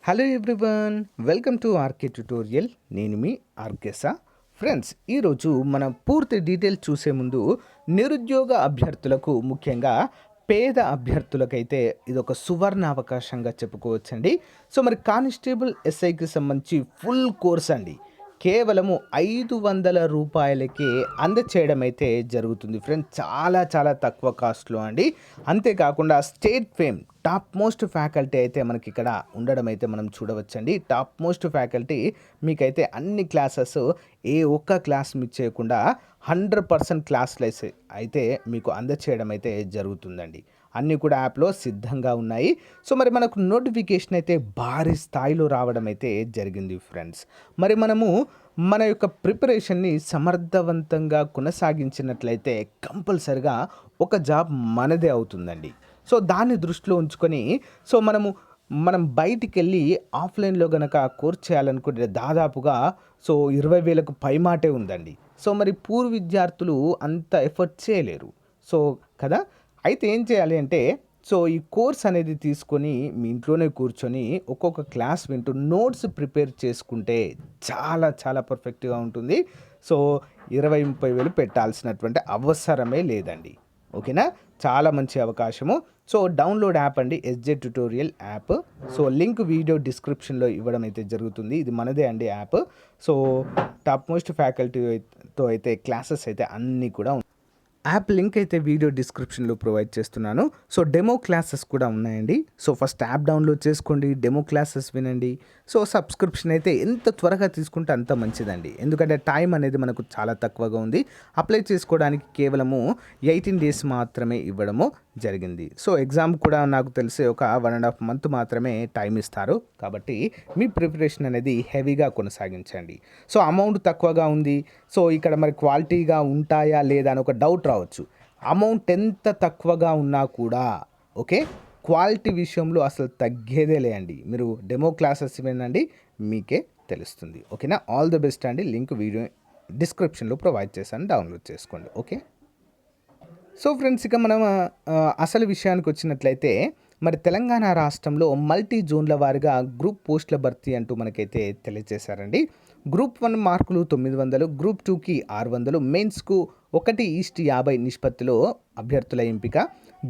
Hello everyone, welcome to RK tutorial. నేను మీ ఆర్కేసా. Friends, ఈరోజు మనం పూర్తి డీటెయిల్స్ చూసే ముందు నిరుద్యోగ అభ్యర్థులకు, ముఖ్యంగా పేద అభ్యర్థులకైతే ఇదొక సువర్ణ అవకాశంగా చెప్పుకోవచ్చండి. సో మరి కానిస్టేబుల్ ఎస్ఐకి సంబంధించి ఫుల్ కోర్స్ అండి, కేవలము 500 రూపాయలకే అందచేయడం అయితే జరుగుతుంది ఫ్రెండ్స్. చాలా చాలా తక్కువ కాస్ట్లో అండి. అంతేకాకుండా state fame top most faculty అయితే మనకి ఇక్కడ ఉండడం అయితే మనం చూడవచ్చండి. టాప్ మోస్ట్ ఫ్యాకల్టీ మీకైతే అన్ని క్లాసెస్ ఏ ఒక్క క్లాస్ మిస్ చేయకుండా 100% క్లాస్లు అయితే మీకు అందచేయడం అయితే జరుగుతుందండి. అన్నీ కూడా యాప్లో సిద్ధంగా ఉన్నాయి. సో మరి మనకు నోటిఫికేషన్ అయితే భారీ స్థాయిలో రావడం అయితే జరిగింది ఫ్రెండ్స్. మరి మనము మన యొక్క ప్రిపరేషన్ని సమర్థవంతంగా కొనసాగించినట్లయితే కంపల్సరిగా ఒక జాబ్ మనదే అవుతుందండి. సో దాన్ని దృష్టిలో ఉంచుకొని మనం బయటికి వెళ్ళి ఆఫ్లైన్లో గనక కోర్స్ చేయాలనుకుంటే దాదాపుగా 20,000కు పైమాటే ఉందండి. సో మరి పూర్వ విద్యార్థులు అంత ఎఫర్ట్ చేయలేరు. సో కదా, అయితే ఏం చేయాలి అంటే, ఈ కోర్స్ అనేది తీసుకొని మీ ఇంట్లోనే కూర్చొని ఒక్కొక్క క్లాస్ వింటూ నోట్స్ ప్రిపేర్ చేసుకుంటే చాలా చాలా పర్ఫెక్ట్గా ఉంటుంది. సో 20-30 వేలు పెట్టాల్సినటువంటి అవసరమే లేదండి. ఓకేనా, చాలా మంచి అవకాశము. సో డౌన్లోడ్ యాప్ అండి, SJ tutorial app. So link video డిస్క్రిప్షన్లో ఇవ్వడం అయితే జరుగుతుంది. ఇది మనదే అండి యాప్. సో టాప్ మోస్ట్ ఫ్యాకల్టీతో అయితే క్లాసెస్ అయితే అన్నీ కూడా యాప్ లింక్ అయితే వీడియో డిస్క్రిప్షన్లో ప్రొవైడ్ చేస్తున్నాను. సో డెమో క్లాసెస్ కూడా ఉన్నాయండి. సో ఫస్ట్ యాప్ డౌన్లోడ్ చేసుకోండి, డెమో క్లాసెస్ వినండి. సో సబ్స్క్రిప్షన్ అయితే ఎంత త్వరగా తీసుకుంటే అంత మంచిదండి, ఎందుకంటే టైం అనేది మనకు చాలా తక్కువగా ఉంది. అప్లై చేసుకోవడానికి కేవలము 18 డేస్ మాత్రమే ఇవ్వడము జరిగింది. సో ఎగ్జామ్ కూడా నాకు తెలిసి ఒక 1.5 మంత్ మాత్రమే టైం ఇస్తారు. కాబట్టి మీ ప్రిపరేషన్ అనేది హెవీగా కొనసాగించండి. సో అమౌంట్ తక్కువగా ఉంది, సో ఇక్కడ మరి క్వాలిటీగా ఉంటాయా లేదా అని ఒక డౌట్ రావచ్చు. అమౌంట్ ఎంత తక్కువగా ఉన్నా కూడా ఓకే, క్వాలిటీ విషయంలో అసలు తగ్గేదే లేదండి. మీరు డెమో క్లాసెస్ వినండి, మీకే తెలుస్తుంది. ఓకేనా, ఆల్ ది బెస్ట్ అండి. లింక్ వీడియో డిస్క్రిప్షన్లో ప్రొవైడ్ చేశాను, డౌన్లోడ్ చేసుకోండి. ఓకే. సో ఫ్రెండ్స్, ఇక మనం అసలు విషయానికి వచ్చినట్లయితే, మరి తెలంగాణ రాష్ట్రంలో మల్టీ జోన్ల వారిగా గ్రూప్ పోస్టుల భర్తీ అంటూ మనకైతే తెలియజేశారండి. గ్రూప్ 1 మార్కులు 900, గ్రూప్ 2కి 600, మెయిన్స్కు 1:50 నిష్పత్తిలో అభ్యర్థుల ఎంపిక.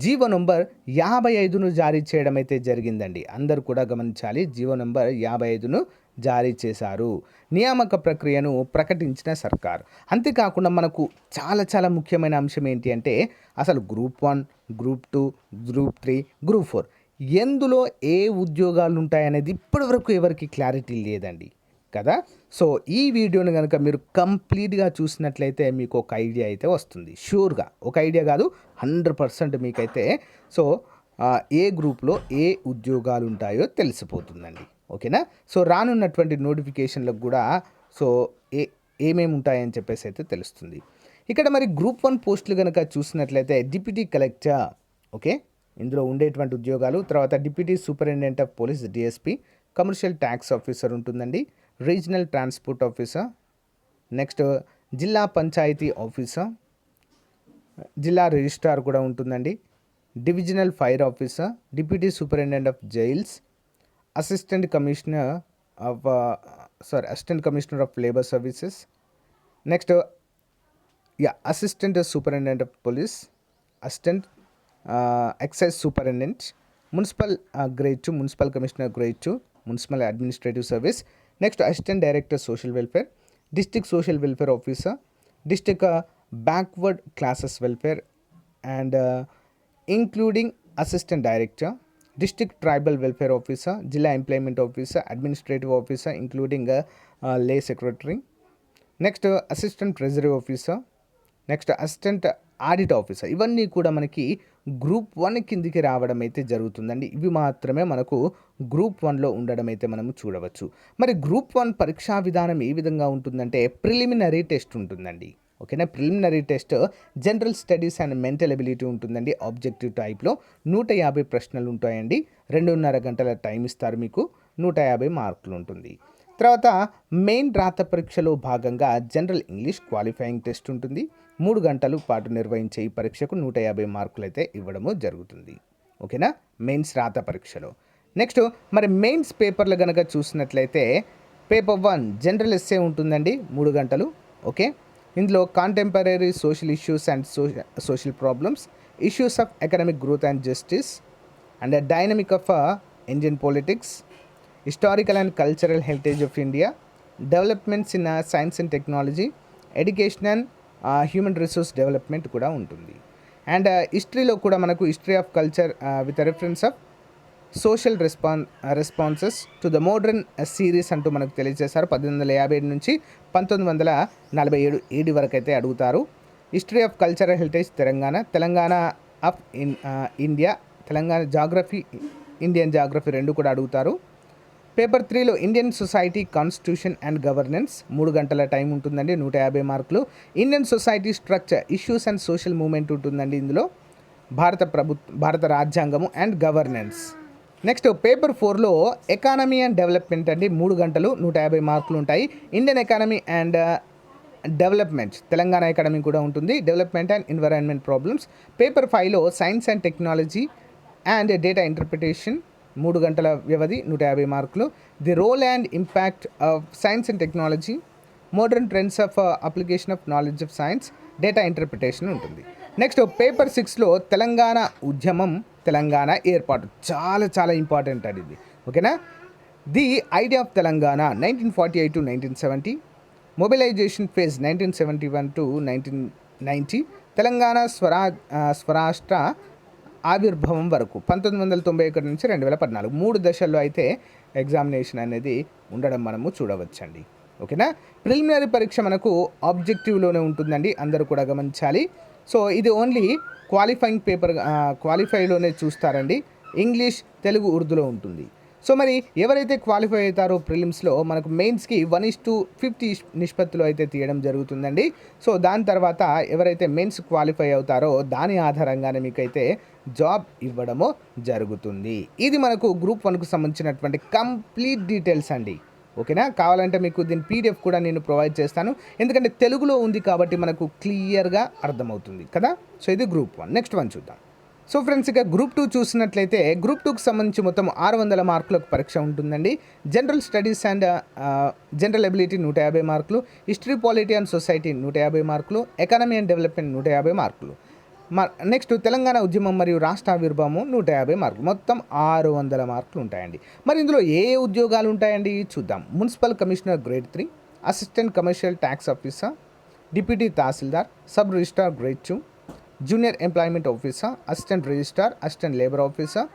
జీవో నంబర్ 55ను జారీ చేయడం అయితే జరిగిందండి. అందరూ కూడా గమనించాలి, జీవో నంబర్ 55ను జారీ చేశారు. నియామక ప్రక్రియను ప్రకటించిన సర్కార్. అంతేకాకుండా మనకు చాలా చాలా ముఖ్యమైన అంశం ఏంటి అంటే, అసలు గ్రూప్ 1, గ్రూప్ 2, గ్రూప్ 3, గ్రూప్ 4 ఎందులో ఏ ఉద్యోగాలు ఉంటాయనేది ఇప్పటివరకు ఎవరికి క్లారిటీ లేదండి కదా. సో ఈ వీడియోని కనుక మీరు కంప్లీట్గా చూసినట్లయితే మీకు ఒక ఐడియా అయితే వస్తుంది. షూర్గా ఒక ఐడియా కాదు, 100% మీకైతే ఏ గ్రూప్లో ఏ ఉద్యోగాలు ఉంటాయో తెలిసిపోతుందండి. ఓకేనా. సో రానున్నటువంటి నోటిఫికేషన్లకు కూడా సో ఏమేమి ఉంటాయని చెప్పేసి అయితే తెలుస్తుంది. ఇక్కడ మరి గ్రూప్ 1 పోస్టులు కనుక చూసినట్లయితే డిప్యూటీ కలెక్టర్, ఓకే, ఇందులో ఉండేటువంటి ఉద్యోగాలు. తర్వాత deputy superintendent of police, DSP, commercial tax officer ఉంటుందండి, రీజనల్ ట్రాన్స్పోర్ట్ ఆఫీసర్, నెక్స్ట్ జిల్లా పంచాయతీ ఆఫీసర్, జిల్లా రిజిస్ట్రార్ కూడా ఉంటుందండి, divisional fire officer, deputy superintendent of jails, assistant commissioner of labour services, next assistant superintendent of police, assistant excise superintendent, municipal grade 2, municipal commissioner grade 2, municipal administrative service, next assistant director social welfare, district social welfare officer, district backward classes welfare and including assistant director, district tribal welfare officer, జిల్లా employment officer, administrative officer including lay secretary, next assistant treasury officer, next assistant audit officer. ఇవన్నీ కూడా మనకి group 1 కిందికి రావడం అయితే జరుగుతుందండి. ఇవి మాత్రమే మనకు గ్రూప్ 1లో ఉండడం అయితే మనం చూడవచ్చు. మరి గ్రూప్ 1 పరీక్షా విధానం ఏ విధంగా ఉంటుందంటే, ప్రిలిమినరీ టెస్ట్ ఉంటుందండి. ఓకేనా, preliminary test general studies and mental ability ఉంటుందండి. ఆబ్జెక్టివ్ టైప్లో 150 ప్రశ్నలు ఉంటాయండి. 2.5 గంటల టైం ఇస్తారు మీకు, 150 మార్కులు ఉంటుంది. తర్వాత మెయిన్ రాత పరీక్షలో భాగంగా జనరల్ ఇంగ్లీష్ క్వాలిఫైయింగ్ టెస్ట్ ఉంటుంది. 3 గంటల పాటు నిర్వహించే ఈ పరీక్షకు 150 మార్కులు అయితే ఇవ్వడము జరుగుతుంది. ఓకేనా, మెయిన్స్ రాత పరీక్షలో. నెక్స్ట్ మరి మెయిన్స్ పేపర్లు కనుక చూసినట్లయితే పేపర్ 1 జనరల్ ఎస్సే ఉంటుందండి 3 గంటలు. ఓకే, ఇందులో contemporary social issues and social problems, issues of economic growth and justice and dynamic of Indian politics, historical and cultural heritage of India, developments in science and technology, education and human resource development కూడా ఉంటుంది. And హిస్టరీలో కూడా మనకు history of culture with reference of social responses to the modern series అంటూ మనకు తెలియజేశారు. 1857 నుంచి 1947 వరకు అయితే అడుగుతారు. History of cultural heritage Telangana of India, Telangana geography, Indian geography రెండు కూడా అడుగుతారు. పేపర్ 3లో Indian society constitution and governance 3 గంటల టైం ఉంటుందండి, 150 మార్కులు. Indian society structure, issues and social movement ఉంటుందండి ఇందులో. భారత రాజ్యాంగము అండ్ గవర్నెన్స్. నెక్స్ట్ పేపర్ 4లో ఎకానమీ అండ్ డెవలప్మెంట్ అండి, 3 గంటలు 150 మార్కులు ఉంటాయి. Indian economy and development, Telangana economy కూడా ఉంటుంది. Development and environment problems. Paper 5లో science and technology and data interpretation, 3 గంటల వ్యవధి, 150 మార్కులు. The role and impact of science and technology, modern trends of application of knowledge of science, data interpretation ఉంటుంది. Next paper 6లో తెలంగాణ ఉద్యమం, తెలంగాణ ఏర్పాటు, చాలా చాలా ఇంపార్టెంట్ అండి ఇది. ఓకేనా. The idea of Telangana 1948 to 1970, mobilization phase 1971 to 1990, Telangana స్వరాష్ట్ర ఆవిర్భావం వరకు 1991 నుంచి 2014, 3 దశల్లో అయితే ఎగ్జామినేషన్ అనేది ఉండడం మనము చూడవచ్చండి. ఓకేనా. ప్రిలిమినరీ పరీక్ష మనకు ఆబ్జెక్టివ్లోనే ఉంటుందండి, అందరూ కూడా గమనించాలి. సో ఇది ఓన్లీ క్వాలిఫైయింగ్ పేపర్, క్వాలిఫైలోనే చూస్తారండి. ఇంగ్లీష్, తెలుగు, ఉర్దూలో ఉంటుంది. సో మరి ఎవరైతే క్వాలిఫై అవుతారో ప్రిలిమ్స్లో మనకు మెయిన్స్కి 1:50 నిష్పత్తిలో అయితే తీయడం జరుగుతుందండి. సో దాని తర్వాత ఎవరైతే మెయిన్స్ క్వాలిఫై అవుతారో దాని ఆధారంగానే మీకైతే జాబ్ ఇవ్వడము జరుగుతుంది. ఇది మనకు గ్రూప్ 1కు సంబంధించినటువంటి కంప్లీట్ డీటెయిల్స్ అండి. ఓకేనా. కావాలంటే మీకు దీని పీడిఎఫ్ కూడా నేను ప్రొవైడ్ చేస్తాను, ఎందుకంటే తెలుగులో ఉంది కాబట్టి మనకు క్లియర్గా అర్థమవుతుంది కదా. సో ఇది గ్రూప్ 1. నెక్స్ట్ వన్ చూద్దాం. సో ఫ్రెండ్స్, ఇక గ్రూప్ 2 చూసినట్లయితే గ్రూప్ 2కి సంబంధించి మొత్తం 600 మార్కులకు పరీక్ష ఉంటుందండి. General studies and general ability 150 మార్కులు, హిస్టరీ, పాలిటీ అండ్ సొసైటీ 150 మార్కులు, ఎకానమీ అండ్ డెవలప్మెంట్ 150 మార్కులు. నెక్స్ట్ తెలంగాణ ఉద్యమం మరియు రాష్ట్ర ఆవిర్భావం 150 మార్కులు, మొత్తం 600 మార్కులు ఉంటాయండి. మరి ఇందులో ఏ ఉద్యోగాలు ఉంటాయండి చూద్దాం. Municipal commissioner grade 3, assistant commercial tax officer, deputy tahsildar, sub registrar grade 2, junior employment officer, assistant registrar, assistant labour officer,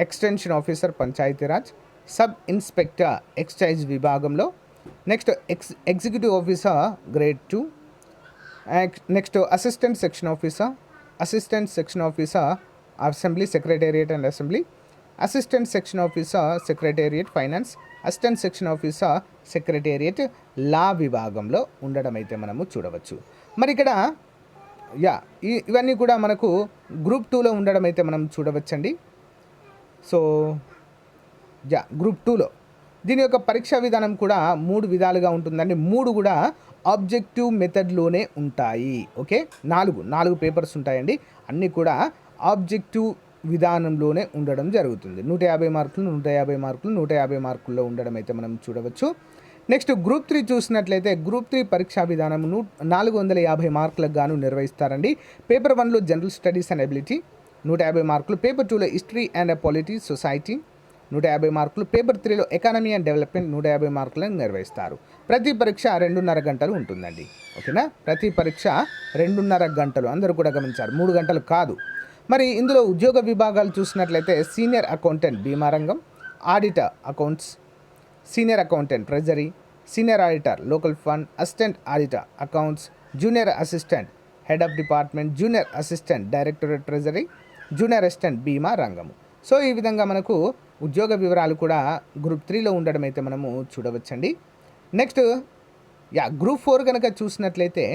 extension officer Panchayati Raj, sub inspector excise విభాగంలో. Next executive officer grade 2. Next assistant section officer, assistant section officer assembly secretariat and assembly, assistant section officer secretariat finance, assistant section officer secretariat law విభాగంలో ఉండడం అయితే మనము చూడవచ్చు. మరి ఇక్కడ ఇవన్నీ కూడా మనకు గ్రూప్ 2లో ఉండడం అయితే మనం చూడవచ్చండి. సో గ్రూప్ 2లో దీని యొక్క పరీక్షా విధానం కూడా 3 విధాలుగా ఉంటుందండి. 3 కూడా ఆబ్జెక్టివ్ మెథడ్లోనే ఉంటాయి. ఓకే, 4 పేపర్స్ ఉంటాయండి, అన్నీ కూడా ఆబ్జెక్టివ్ విధానంలోనే ఉండడం జరుగుతుంది. 150 మార్కులు 150 మార్కులు 150 మార్కుల్లో ఉండడం అయితే మనం చూడవచ్చు. నెక్స్ట్ గ్రూప్ 3 చూసినట్లయితే గ్రూప్ 3 పరీక్షా విధానం 450 మార్కులకు గాను నిర్వహిస్తారండి. పేపర్ 1లో జనరల్ స్టడీస్ అండ్ ఎబిలిటీ 150 మార్కులు, పేపర్ 2లో హిస్టరీ అండ్ పాలిటీ సొసైటీ 150 మార్కులు, పేపర్ 3లో ఎకానమీ అండ్ డెవలప్మెంట్ 150 మార్కులను నిర్వహిస్తారు. ప్రతి పరీక్ష 2.5 గంటలు ఉంటుందండి. ఓకేనా, ప్రతి పరీక్ష 2.5 గంటలు, అందరూ కూడా గమనించారు, 3 గంటలు కాదు. మరి ఇందులో ఉద్యోగ విభాగాలు చూసినట్లయితే సీనియర్ అకౌంటెంట్ బీమా రంగం, auditor accounts, senior accountant treasury, senior auditor local fund, assistant auditor accounts, junior assistant head of department, junior assistant directorate treasury, junior assistant బీమా రంగము. సో ఈ విధంగా మనకు ఉద్యోగ వివరాలు కూడా గ్రూప్ 3లో ఉండడం అయితే మనము చూడవచ్చండి. నెక్స్ట్ గ్రూప్ 4 కనుక చూసినట్లయితే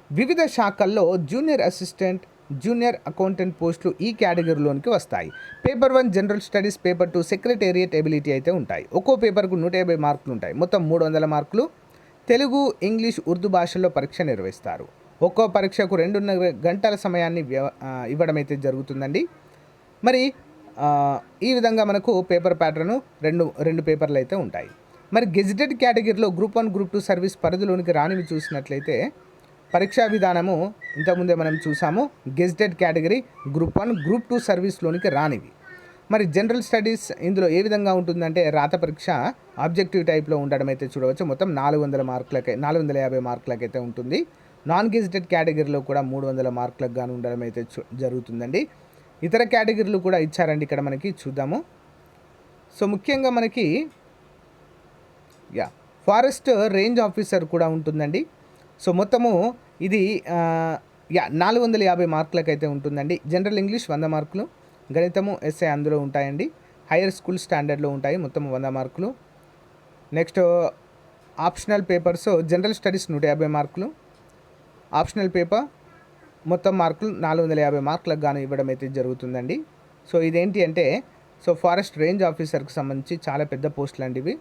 వివిధ శాఖల్లో జూనియర్ అసిస్టెంట్, జూనియర్ అకౌంటెంట్ పోస్టులు ఈ కేటగిరీలోనికి వస్తాయి. Paper 1 general studies, paper 2 secretariat ability అయితే ఉంటాయి. ఒక్కో పేపర్కు 150 మార్కులు ఉంటాయి, మొత్తం 300 మార్కులు. తెలుగు, ఇంగ్లీష్, ఉర్దూ భాషల్లో పరీక్ష నిర్వహిస్తారు. ఒక్కో పరీక్షకు 2.5 గంటల సమయాన్ని ఇవ్వడం అయితే జరుగుతుందండి. మరి ఈ విధంగా మనకు పేపర్ ప్యాటర్ను రెండు పేపర్లు అయితే ఉంటాయి. మరి గెజిటెడ్ కేటగిరీలో గ్రూప్ 1 గ్రూప్ 2 సర్వీస్ పరిధిలోనికి రానివి చూసినట్లయితే పరీక్షా విధానము ఇంతకుముందే మనం చూసాము. Gazetted category group 1 group 2 సర్వీస్లోనికి రానివి. మరి జనరల్ స్టడీస్ ఇందులో ఏ విధంగా ఉంటుందంటే రాత పరీక్ష ఆబ్జెక్టివ్ టైప్లో ఉండడం అయితే చూడవచ్చు. మొత్తం 450 మార్కులకైతే ఉంటుంది. నాన్ గెజిటెడ్ కేటగిరీలో కూడా 300 మార్కులకు గాను ఉండడం అయితే జరుగుతుందండి. ఇతర కేటగిరీలు కూడా ఇచ్చారండి ఇక్కడ మనకి చూద్దాము. సో ముఖ్యంగా మనకి ఫారెస్ట్ రేంజ్ ఆఫీసర్ కూడా ఉంటుందండి. సో మొత్తము ఇది 450 మార్కులకైతే ఉంటుందండి. జనరల్ ఇంగ్లీష్ 100 మార్కులు, గణితము ఎస్ఏ అందులో ఉంటాయండి. హైయర్ స్కూల్ స్టాండర్డ్లో ఉంటాయి, మొత్తం 100 మార్కులు. Next optional papers general studies 150 మార్కులు, ఆప్షనల్ పేపర్ మొత్తం మార్కులు 450 మార్కులకు గాను ఇవ్వడం అయితే జరుగుతుందండి. సో ఇదేంటి అంటే ఫారెస్ట్ రేంజ్ ఆఫీసర్కి సంబంధించి చాలా పెద్ద పోస్టులు అండి ఇవి.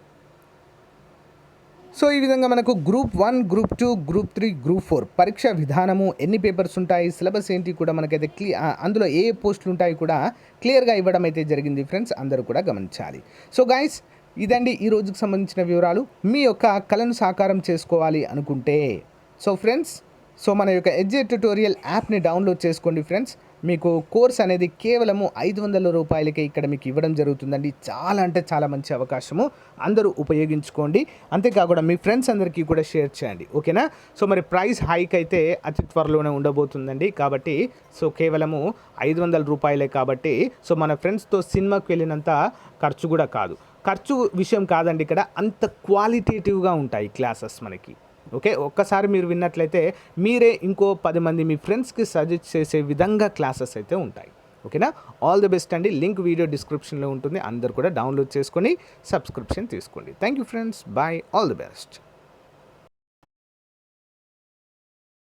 సో ఈ విధంగా మనకు గ్రూప్ 1, గ్రూప్ 2, గ్రూప్ 3, గ్రూప్ 4 పరీక్ష విధానము, ఎన్ని పేపర్స్ ఉంటాయి, సిలబస్ ఏంటి కూడా మనకైతే అందులో ఏ పోస్టులు ఉంటాయి కూడా క్లియర్గా ఇవ్వడం అయితే జరిగింది ఫ్రెండ్స్. అందరూ కూడా గమనించాలి. సో గైస్, ఇదండి ఈ రోజుకి సంబంధించిన వివరాలు. మీ యొక్క కళను సాకారం చేసుకోవాలి అనుకుంటే ఫ్రెండ్స్ మన యొక్క ఎడ్జే ట్యుటోరియల్ యాప్ని డౌన్లోడ్ చేసుకోండి ఫ్రెండ్స్. మీకు కోర్స్ అనేది కేవలము 500 రూపాయలకే ఇక్కడ మీకు ఇవ్వడం జరుగుతుందండి. చాలా అంటే చాలా మంచి అవకాశము, అందరూ ఉపయోగించుకోండి. అంతేకాకుండా మీ ఫ్రెండ్స్ అందరికీ కూడా షేర్ చేయండి, ఓకేనా. మరి ప్రైస్ హైక్ అయితే అతి త్వరలోనే ఉండబోతుందండి. కాబట్టి కేవలము 500 రూపాయలే కాబట్టి మన ఫ్రెండ్స్తో సినిమాకి వెళ్ళినంత ఖర్చు కూడా కాదు. ఖర్చు విషయం కాదండి, ఇక్కడ అంత క్వాలిటేటివ్గా ఉంటాయి క్లాసెస్ మనకి. ఓకే, ఒక్కసారి మీరు విన్నట్లయితే మీరే ఇంకో 10 మంది మీ ఫ్రెండ్స్కి సజెస్ట్ చేసే విధంగా క్లాసెస్ అయితే ఉంటాయి, ఓకేనా. ఆల్ ది బెస్ట్ అండి. లింక్ వీడియో డిస్క్రిప్షన్లో ఉంటుంది, అందరు కూడా డౌన్లోడ్ చేసుకొని సబ్స్క్రిప్షన్ తీసుకోండి. Thank you friends, bye, all the best.